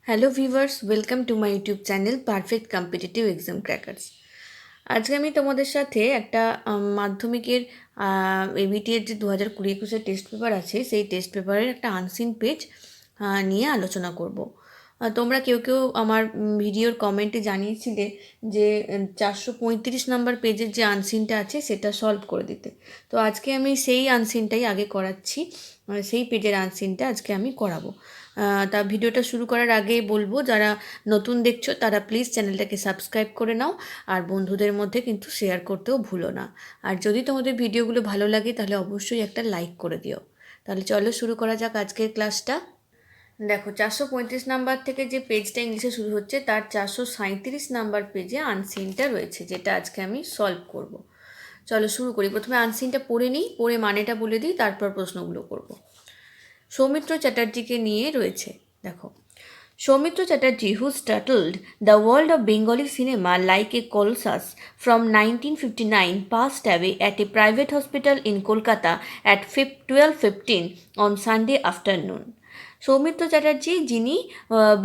Hello viewers, welcome to my YouTube channel perfect competitive exam crackers. আজকে আমি তোমাদের সাথে একটা মাধ্যমিকের এবিটি এর যে 2020-21 টেস্ট পেপার আছে সেই টেস্ট পেপারের একটা আনসিন পেজ নিয়ে আলোচনা করব। তোমরা কেউ কেউ আমার ভিডিওর কমেন্টে জানিয়েছিলে যে 435 নাম্বার পেজের যে আনসিনটা আছে সেটা সলভ করে দিতে। তো আজকে আমি সেই আনসিনটাই আগে করাচ্ছি, সেই পেজের আনসিনটা আজকে আমি করাবো। তা ভিডিওটা শুরু করার আগে বলবো, যারা নতুন দেখছো তারা প্লিজ চ্যানেলটাকে সাবস্ক্রাইব করে নাও, আর বন্ধুদের মধ্যে কিন্তু শেয়ার করতেও ভুলো না। আর যদি তোমাদের ভিডিওগুলো ভালো লাগে তাহলে অবশ্যই একটা লাইক করে দিও। তাহলে চলো শুরু করা যাক আজকের ক্লাসটা। দেখো, 435 নাম্বার থেকে যে পেজটা ইংলিশে শুরু হচ্ছে তার 437 নাম্বার পেজে আনসিনটা রয়েছে, যেটা আজকে আমি সলভ করব। চলো শুরু করি। প্রথমে আনসিনটা পড়ে নিই, পড়ে মানেটা বলে দিই, তারপর প্রশ্নগুলো করব। সৌমিত্র চ্যাটার্জিকে নিয়ে রয়েছে। দেখো, Soumitra Chatterjee, who startled the world of Bengali cinema like a colossus from 1959, passed away at a private hospital in Kolkata at 12:15 on Sunday afternoon. Soumitra Chatterjee, যিনি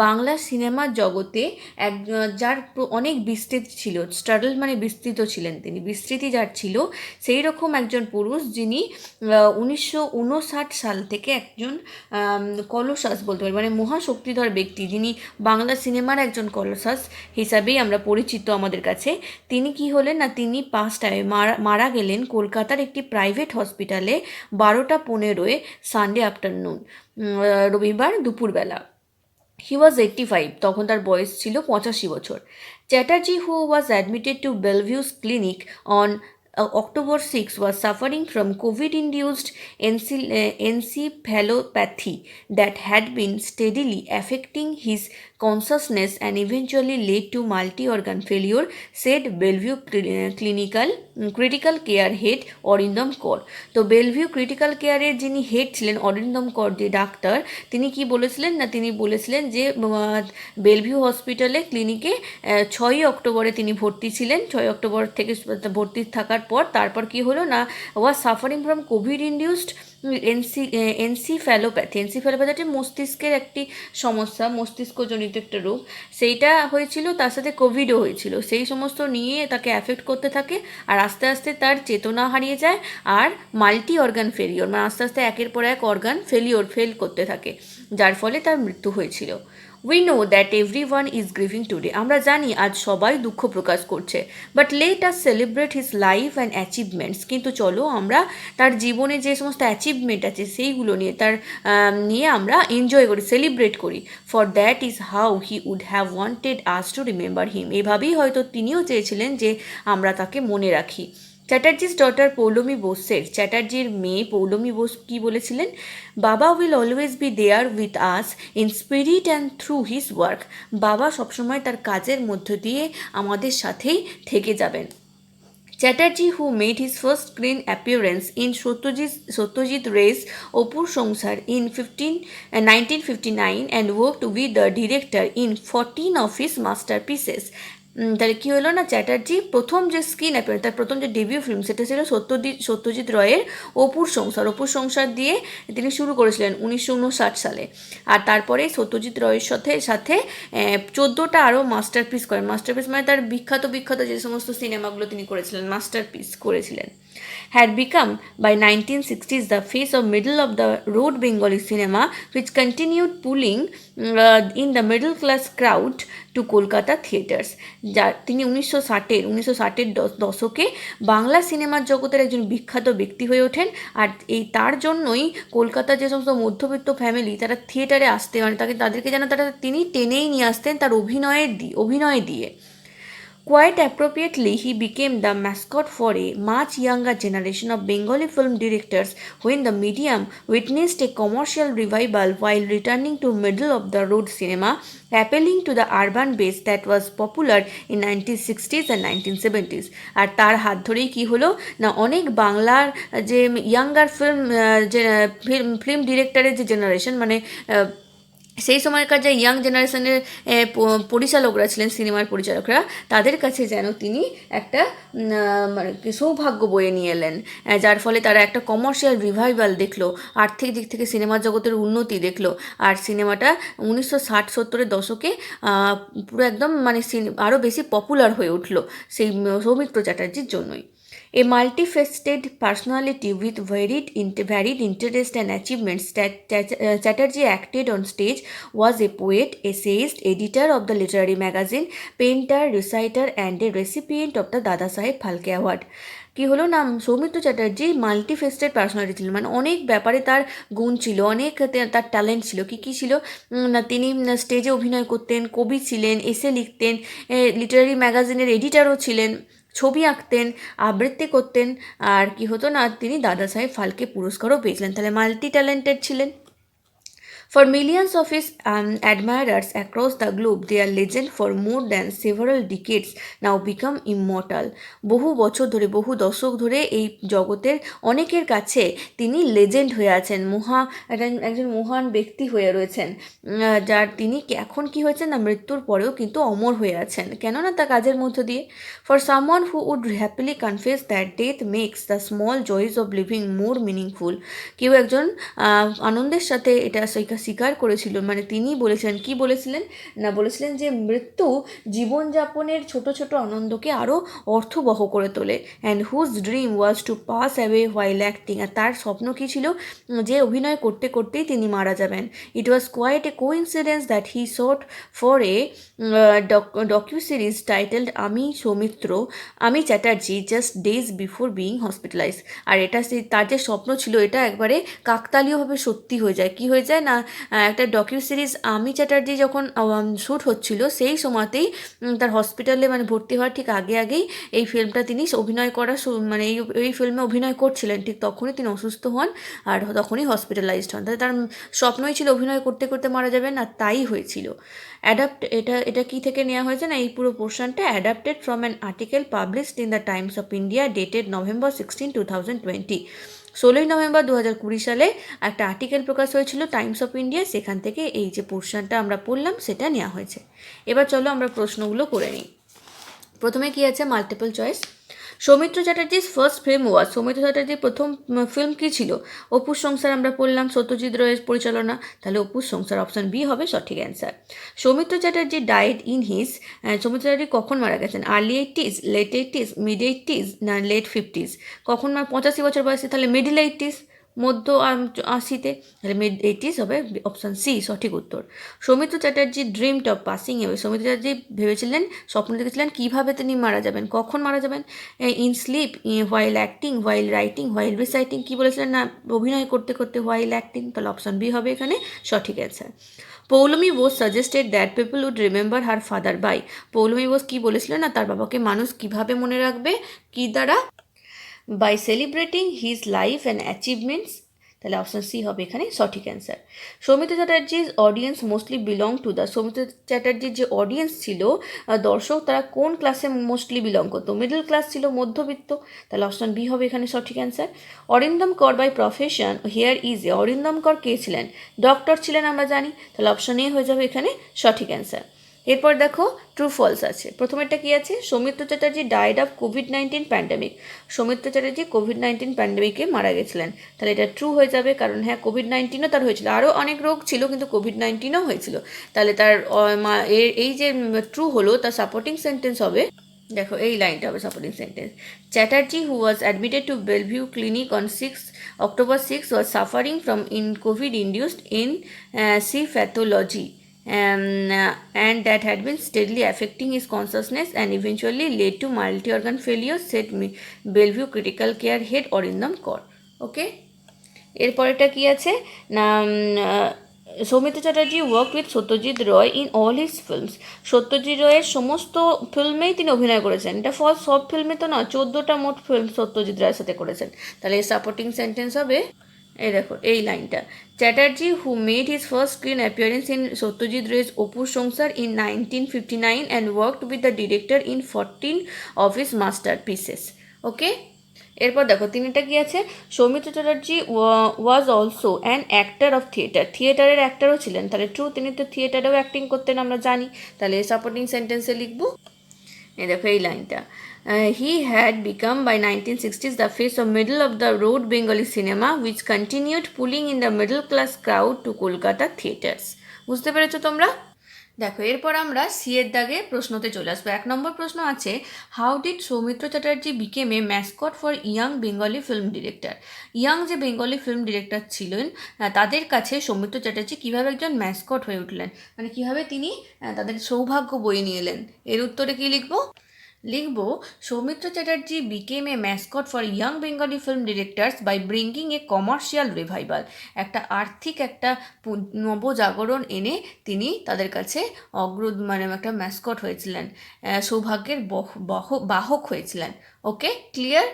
বাংলা সিনেমার জগতে এক যার অনেক বিস্তৃতি ছিল, স্টাডল মানে বিস্তৃত ছিলেন, তিনি বিস্তৃতি যার ছিল, সেই রকম একজন পুরুষ, যিনি 1959 সাল থেকে একজন কলসাস বলতে পারি, মানে মহাশক্তিধর ব্যক্তি, যিনি বাংলা সিনেমার একজন কলসাস হিসাবেই আমরা পরিচিত আমাদের কাছে। তিনি কি হলেন না, তিনি পাঁচটায় মারা গেলেন কলকাতার একটি প্রাইভেট হসপিটালে 12:15 সানডে আফটারনুন, রবিবার দুপুরবেলা। হি ওয়াজ 85, তখন তার বয়স ছিল 85 বছর। Chatterjee, who was admitted to Bellevue's clinic on October 6, was suffering from COVID-induced encephalopathy that had been steadily affecting his consciousness and eventually led to multi-organ failure, said Bellevue critical care head Arindam কর। তো Belle Vue critical কেয়ারের যিনি head ছিলেন, অরিন্দম কর, যে doctor, তিনি কি বলেছিলেন না, তিনি বলেছিলেন যে বেলভিউ হসপিটালে ক্লিনিকে 6 অক্টোবরে তিনি ভর্তি ছিলেন। 6 অক্টোবর থেকে ভর্তি থাকার পর তারপর কি হলো না, was suffering from Covid induced encephalopathy মস্তিষ্কের একটি সমস্যা, মস্তিষ্কজনিত একটা রোগ, সেইটা হয়েছিল, তার সাথে কোভিডও হয়েছিল, সেই সমস্ত নিয়ে তাকে অ্যাফেক্ট করতে থাকে। আর আস্তে আস্তে তার চেতনা হারিয়ে যায়, আর মাল্টি অর্গান ফেলিওর, মানে আস্তে আস্তে একের পর এক অর্গান ফেল করতে থাকে, যার ফলে তার মৃত্যু হয়েছিল। We know that every one is grieving today, আমরা জানি আজ সবাই দুঃখ প্রকাশ করছে। But let us celebrate his life and achievements, কিন্তু চলো আমরা তার জীবনে যে সমস্ত অ্যাচিভমেন্ট আছে সেইগুলো নিয়ে, তার নিয়ে আমরা এনজয় করি, সেলিব্রেট করি। For that is how he would have wanted us to remember him, এভাবেই হয়তো তিনিও চেয়েছিলেন যে আমরা তাকে মনে রাখি। চ্যাটার্জিস ডটার পৌলমী বোসের, চ্যাটার্জির মেয়ে পৌলমী বোস কী বলেছিলেন, Baba will always be there with us in spirit and through his work, বাবা সবসময় তার কাজের মধ্য দিয়ে আমাদের সাথেই থেকে যাবেন। Chatterjee, who made his first screen appearance in Satyajit Ray's Opur Sangsar in 1959 and worked with the director in 14 of his masterpieces. তাহলে কী হলো না, চ্যাটার্জি প্রথম যে স্ক্রিন অ্যাপিয়ারেন্স, তার প্রথম যে ডেবিউ ফিল্ম, সেটা ছিল সত্যজিৎ রায়ের অপুর সংসার দিয়ে তিনি শুরু করেছিলেন 1959 সালে। আর তারপরে সত্যজিৎ রায়ের সাথে সাথে 14টা আরও মাস্টারপিস করেন। মাস্টারপিস মানে তার বিখ্যাত যে সমস্ত সিনেমাগুলো তিনি করেছিলেন, মাস্টারপিস করেছিলেন। had become by 1960s the face of middle of the road Bengali cinema, which continued pulling in the middle class crowd to Kolkata theatres. যা তিনি 1960-এর দশকে বাংলা সিনেমার জগতের একজন বিখ্যাত ব্যক্তি হয়ে ওঠেন। আর এই তার জন্যই কলকাতার যে সমস্ত মধ্যবিত্ত ফ্যামিলি, তারা থিয়েটারে আসতে, মানে তাদেরকে যেন তিনি টেনেই নিয়ে আসতেন তার অভিনয় দিয়ে। Quite appropriately, he became the mascot for a much younger generation of Bengali film directors when the medium witnessed a commercial revival while returning to middle-of-the-road cinema, appealing to the urban base that was popular in 1960s and 1970s. আর তার হাত ধরেই কী হলো না, অনেক বাংলার যে younger film ডিরেক্টরের যে জেনারেশন, মানে সেই সময়কার যে ইয়াং জেনারেশনের পরিচালকরা ছিলেন, সিনেমার পরিচালকরা, তাদের কাছে যেন তিনি একটা মানে সৌভাগ্য বয়ে নিয়ে এলেন, যার ফলে তারা একটা কমার্শিয়াল রিভাইভাল দেখলো, আর্থিক দিক থেকে সিনেমা জগতের উন্নতি দেখলো। আর সিনেমাটা 1960-70-এর দশকে পুরো একদম মানে আরও বেশি পপুলার হয়ে উঠলো সেই সৌমিত্র চ্যাটার্জির জন্যই। A multifaceted personality with varied interests and achievements, Chatterjee acted on stage, was a poet, essayist, editor of the literary magazine, painter, reciter, and a recipient of the Dada Saheb Phalke Award. কি হলো না, Soumitra Chatterjee মাল্টিফেস্টেড personality ছিলেন, মানে অনেক ব্যাপারে তার গুণ ছিল, অনেক তার ট্যালেন্ট ছিল। কী কী ছিল না, তিনি স্টেজে অভিনয় করতেন, কবি ছিলেন, এসে লিখতেন, লিটারারি ম্যাগাজিনের এডিটারও ছিলেন, ছবি আঁকতেন, আবৃত্তি করতেন, আর কি হতো না, তিনি দাদা সাহেব ফালকে পুরস্কারও পেয়েছিলেন। তাহলে মাল্টি ট্যালেন্টেড ছিলেন। For millions of his admirers across the globe, their legend for more than several decades now become immortal. বহু বছর ধরে, বহু দশক ধরে এই জগতের অনেকের কাছে তিনি লেজেন্ড হয়ে আছেন, একজন মহান ব্যক্তি হয়ে রয়েছেন, যার তিনি এখন কি হয়েছেন না, মৃত্যুর পরেও কিন্তু অমর হয়ে আছেন, কেননা তার কাজের মধ্য দিয়ে। For someone who would happily confess that death makes the small joys of living more meaningful, কেউ একজন আনন্দের সাথে এটা স্বীকার করেছিল, মানে তিনি বলেছিলেন, কি বলেছিলেন না, বলেছিলেন যে মৃত্যু জীবনযাপনের ছোট ছোট আনন্দকে আরও অর্থবহ করে তোলে। And whose dream was to pass away while acting, আর তার স্বপ্ন কী ছিল, যে অভিনয় করতে করতেই তিনি মারা যাবেন। It was quite a coincidence that he shot for a docu-series titled Ami Soumitra, Ami Chatterjee just days before being hospitalise. আর এটা তার যে স্বপ্ন ছিল, এটা একবারে কাকতালীয়ভাবে সত্যি হয়ে যায়। কি হয়ে যায় না, একটা ডকিউ সিরিজ আমি চ্যাটার্জি যখন শ্যুট হচ্ছিল, সেই সময়তেই তার হসপিটালে মানে ভর্তি হওয়ার ঠিক আগেই এই ফিল্মটা তিনি অভিনয় করা মানে এই ফিল্মে অভিনয় করছিলেন, ঠিক তখনই তিনি অসুস্থ হন আর তখনই হসপিটালাইজড হন। তাই তার স্বপ্নই ছিল অভিনয় করতে করতে মারা যাবেন, আর তাই হয়েছিল। এটা কি থেকে নেওয়া হয়েছে না, এই পুরো পোর্শনটা adapted from an article published in the Times of India dated November 16, 2020। 16ই নভেম্বর 2020 সালে একটা আর্টিকেল প্রকাশ হয়েছিল টাইমস অফ ইন্ডিয়া, সেখান থেকে এই যে পোর্শনটা আমরা পড়লাম সেটা নেওয়া হয়েছে। এবার চলো আমরা প্রশ্নগুলো করে নিই। প্রথমে কি আছে, মাল্টিপল চয়েস। সৌমিত্র চ্যাটার্জির ফার্স্ট ফিল্ম ওয়াজ, সৌমিত্র চ্যাটার্জির প্রথম ফিল্ম কী ছিল? অপুর সংসার আমরা পড়লাম, সত্যজিৎ রায়ের পরিচালনা, তাহলে অপুর সংসার, অপশন বি হবে সঠিক answer. Soumitra Chatterjee died in his, Soumitra Chatterjee কখন মারা গেছেন? Early 80s, late 80s, mid 80s না লেট 50s? কখন 85 বছর বয়সে, তাহলে মিডল 80s, মধ্য 80-তে, তাহলে মিড 80s হবে অপশান সি সঠিক উত্তর। Soumitra Chatterjee dreamed of passing away, Soumitra Chatterjee ভেবেছিলেন, স্বপ্ন দেখেছিলেন কীভাবে তিনি মারা যাবেন, কখন মারা যাবেন? In sleep, while acting, while writing, while reciting? কী বলেছিলেন না, অভিনয় করতে করতে হোয়াইল অ্যাক্টিং, তাহলে অপশান বি হবে এখানে সঠিক answer. Paulomi Bose suggested that people would remember her father by, Paulomi Bose কী বলেছিলেন না, তার বাবাকে মানুষ কীভাবে মনে রাখবে, কী দ্বারা? By celebrating his life and achievements, তাহলে অপশন সি হবে এখানে সঠিক অ্যান্সার। সৌমিত্র চ্যাটার্জির audience mostly belong to the, Soumitra চ্যাটার্জির যে অডিয়েন্স ছিল, দর্শক, তারা কোন ক্লাসে মোস্টলি বিলং করতো? মিডল ক্লাস ছিল, মধ্যবিত্ত, তাহলে অপশন বি হবে এখানে সঠিক answer. Arindam Kar by profession here is a, Arindam Kar কে ছিলেন? ডক্টর ছিলেন আমরা জানি, তাহলে অপশন এ হয়ে যাবে এখানে সঠিক অ্যান্সার। এরপর দেখো ট্রু ফলস আছে। প্রথমেরটা কি আছে, সৌমিত্র চ্যাটার্জি ডাইড অফ কোভিড-19 প্যান্ডেমিক, সৌমিত্র চ্যাটার্জি কোভিড-19 প্যান্ডেমিকে মারা গেছিলেন, তাহলে এটা ট্রু হয়ে যাবে, কারণ হ্যাঁ কোভিড-19ও তার হয়েছিল, আরও অনেক রোগ ছিল কিন্তু কোভিড-19ও হয়েছিল, তাহলে তার এই যে ট্রু হলো, তার সাপোর্টিং সেন্টেন্স হবে, দেখো এই লাইনটা হবে supporting sentence. Chatterjee who was admitted to Belle Vue clinic on October 6 was suffering from COVID-induced in C pathology, and that had been steadily affecting his consciousness and eventually led to multi-organ failure, said Bellevue Critical Care Head Orindam Kaur. ওকে, এরপরেটা কি আছে না, Soumitra Chatterjee work with Satyajit Roy in all his films, Satyajit রয়ের সমস্ত ফিল্মেই তিনি অভিনয় করেছেন, এটা ফল সব ফিল্মে তো না, 14টা মোট ফিল্ম সত্যজিৎ রায়ের সাথে করেছেন, তাহলে সাপোর্টিং সেন্টেন্স হবে, এই দেখো এই লাইনটা, Chatterjee who made his first screen appearance in Satyajit race অপুর সংসার in 1959 and worked with the director in 14 of his masterpieces. ওকে, এরপর দেখো তিনটা কি আছে, Soumitra Chatterjee was also an actor of theatre, থিয়েটারের অ্যাক্টরও ছিলেন, তাহলে ট্রু, তিনি তো থিয়েটারেও অ্যাক্টিং করতেন আমরা জানি, তাহলে সাপোর্টিং সেন্টেন্সে লিখবো। এই দেখো এই লাইনটা, he had become by 1960s the face of middle of the road Bengali cinema which continued pulling in the middle class crowd to Kolkata theatres. বুঝতে পেরেছো তোমরা? দেখো এরপর আমরা সি এর দাগে প্রশ্নতে চলে আসবো। 1 নম্বর প্রশ্ন আছে, how did Soumitra Chatterjee became a mascot for young Bengali film director. Young যে বেঙ্গলি ফিল্ম ডিরেক্টর ছিলেন তাদের কাছে সৌমিত্র চ্যাটার্জি কীভাবে একজন ম্যাসকট হয়ে উঠলেন, মানে কীভাবে তিনি তাদের সৌভাগ্য বয়ে নিয়ে এলেন। এর উত্তরে কী লিখবো? লিখব, Soumitra Chatterjee became a mascot for young Bengali film directors by bringing a commercial revival. একটা আর্থিক একটা নবজাগরণ এনে তিনি তাদের কাছে মানে একটা ম্যাসকট হয়েছিলেন, সৌভাগ্যের বাহক হয়েছিলেন। ওকে, ক্লিয়ার?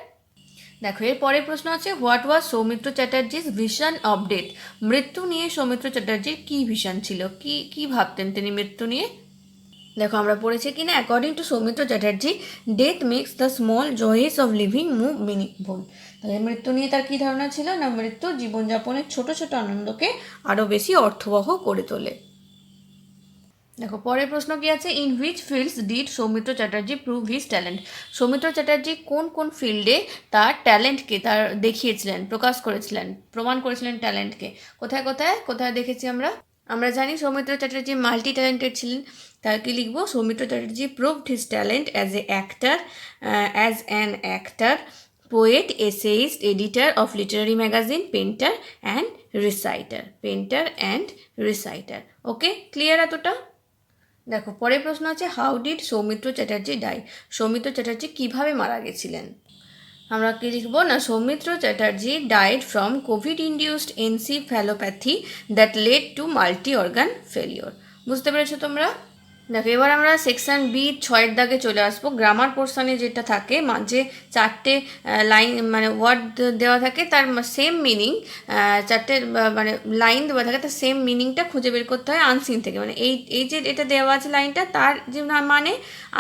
দেখো এর পরের প্রশ্ন আছে, what was Soumitra Chatterjee's vision of death. মৃত্যু নিয়ে সৌমিত্র চ্যাটার্জির কী ভিশন ছিল, কি ভাবতেন তিনি মৃত্যু নিয়ে? দেখো আমরা পড়েছি কিনা, according to Soumitra Chatterjee, death makes the small joys of living move meaningful. তাহলে মৃত্যু নিয়ে তার কী ধারণা ছিল না, মৃত্যু জীবনযাপনের ছোট ছোট আনন্দকে আরও বেশি অর্থবহ করে তোলে। দেখো পরের প্রশ্ন কি আছে, in which fields did Soumitra Chatterjee prove his talent. Soumitra Chatterjee কোন কোন ফিল্ডে তার ট্যালেন্টকে তার দেখিয়েছিলেন, প্রকাশ করেছিলেন, প্রমাণ করেছিলেন ট্যালেন্টকে। কোথায় কোথায় কোথায় দেখেছি আমরা জানি সৌমিত্র চ্যাটার্জি মাল্টি ট্যালেন্টেড ছিলেন, তার কি লিখবো, Soumitra Chatterjee proved his talent as an actor, poet, essayist, editor of literary magazine, painter and reciter. Okay, clear এতটা? দেখো পরের প্রশ্ন আছে, how did Soumitra Chatterjee die. Soumitra Chatterjee কিভাবে মারা গেছিলেন। আমরা কি লিখবো না, Soumitra Chatterjee died from Covid induced encephalopathy that led to multi organ failure. বুঝতে পেরেছো তোমরা? দেখো এবার আমরা সেকশন বি 6 দাগে চলে আসবো। গ্রামার পোর্শনে যেটা থাকে, মাঝে 4টে লাইন মানে ওয়ার্ড দেওয়া থাকে, তার সেম মিনিং, 4টে মানে লাইন দেওয়া থাকে, তার সেম মিনিংটা খুঁজে বের করতে হয় আনসিন থেকে। মানে এই যে এটা দেওয়া আছে লাইনটা, তার যে মানে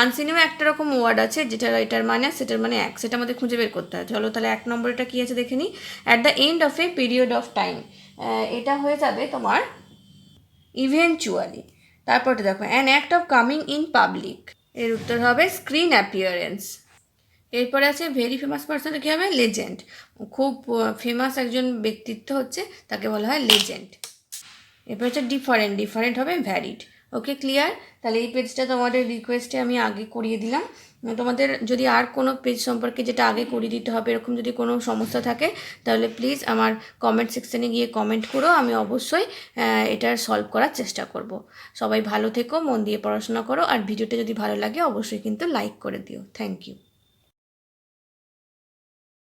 আনসিনেও একটা রকম ওয়ার্ড আছে যেটা এটার মানে সেটার মানে এক, সেটা আমাদের খুঁজে বের করতে হয়। চলো তাহলে 1 নম্বরটা কী আছে দেখে নিই। At the end of a period of time, এটা হয়ে যাবে তোমার ইভেনচুয়ালি। তারপরটা দেখো, an act of coming in public, এর উত্তর হবে স্ক্রিন অ্যাপিয়ারেন্স। এরপরে আছে ভেরি ফেমাস পার্সন, কী হবে, লেজেন্ড। খুব ফেমাস একজন ব্যক্তিত্ব হচ্ছে, তাকে বলা হয় লেজেন্ড। এরপর হচ্ছে ডিফারেন্ট হবে ভ্যারিড। ওকে, ক্লিয়ার? তাহলে এই পেজটা তোমাদের রিকোয়েস্টে আমি আগে করিয়ে দিলাম। তোমাদের যদি আর কোনো পেজ সম্পর্কে যেটা আগে করিয়ে দিতে হবে এরকম যদি কোনো সমস্যা থাকে, তাহলে প্লিজ আমার কমেন্ট সেকশানে গিয়ে কমেন্ট করো, আমি অবশ্যই এটার সলভ করার চেষ্টা করব। সবাই ভালো থেকো, মন দিয়ে পড়াশোনা করো, আর ভিডিওটা যদি ভালো লাগে অবশ্যই কিন্তু লাইক করে দিও। Thank you.